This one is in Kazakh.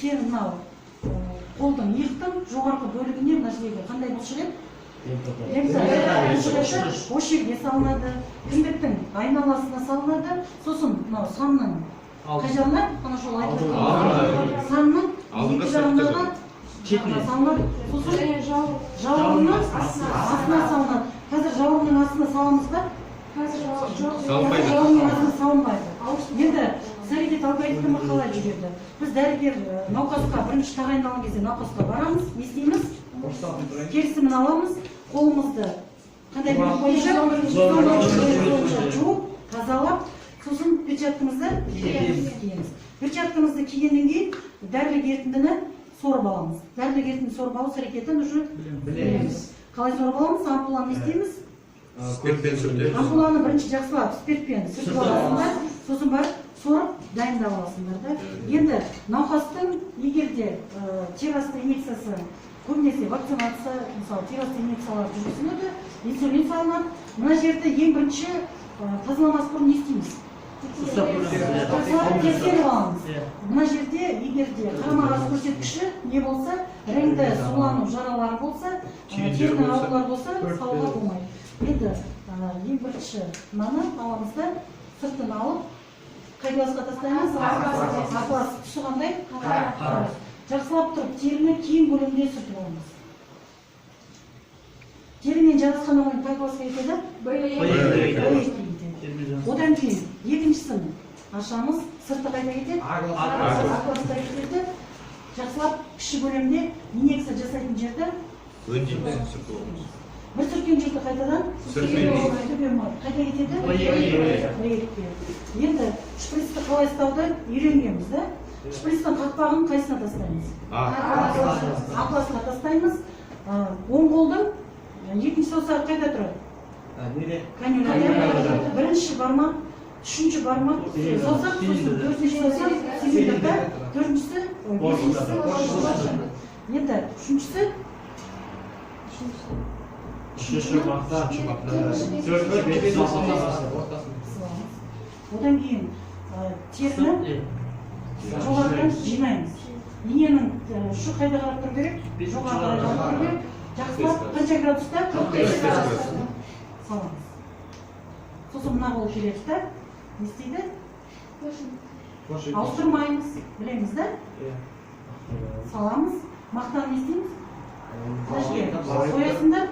тер мынау қолдың иықтың жоғарғы бөлігіне мына жерге қандай бұлшық ет? Осы жерге салынады, кіндіктің айналасына салынады, сосын мынау санның қай жағына? Ана жол айтып жатқан санның екі жағындағы салынады, сосын жауырынның астына салынады. Қазір жауырынның астына саламыз ба? Жауырынның астына салынбайды. Енді іс-әрекет алгоритмі қалай жүреді? Біз дәрігер науқасқа бірінші тағайындалған кезде науқасқа барамыз, не істейміз? Келісімін аламыз, қолымызды қандай бойынша жуып, тазалап, сосын перчаткамызды киеміз. Перчаткамызды кигеннен кейін дәрілік ерітіндіні сорып аламыз. Дәрілік ерітінді сорып алу әрекетін уже білеміз. Қалай сорып аламыз? Ампуланы не істейміз? Спиртпен сүртеді. Ампуланы бірінші жақсылап спиртпен сүртіп аласыңдар, сосын барып сорып дайындап аласыңдар. Енді науқастың егерде тер асты инъекциясы көбінесе вакцинация, мысалы тер асты инъекциялар жүргізіледі, инсулин салынады. Мына жерде ең бірінші тазаламас бұрын не істейміз? Тексеріп аламыз. Мына жерде егерде қарама-қарсы көрсеткіші не болса, реңді сулану жаралары болса, терінің аурулар болса, салуға болмайды. Енді ең бірінші мынаны аламыз да сыртын алып, қай классқа тастаймыз? А класс. Түсі қандай? Жақсылап тұрып, теріні кейін бөлімде сүртіп аламыз. Терімен жарасқан ойын қай классқа кетеді? Б. Одан кейін екіншісін ашамыз, сырты қайда кетеді? А классқа кетеді. Жақсылап кіші бөлімде инъекция жасайтын жерді сүртіп аламыз. бір сүрткен жерді қайтадан қайда кетеді? Енді шприцті қалай ұстауды үйренгенбіз, да? Шприцтің қақпағын қайсына тастаймыз? А классына тастаймыз. Оң қолдың екінші саусағы қайда тұрады? Канюлада. Бірінші бармақ, үшінші бармақ, саусақ, сосын төртінші саусақ, цилиндрда, төртіншісі, бесіншісі. Енді үшіншісі одан кейін теріні жоғарыдан жинаймыз. Иненің ұшы қайда қарап тұру керек? Жоғарыға қарап тұру керек. Жақсылап қанша градуста? 45 градуста саламыз. Сосын мына қол келеді да, не істейді? Ауыстырмаймыз, білеміз да? Саламыз, мақтаны не істейміз? Қоясыңдар?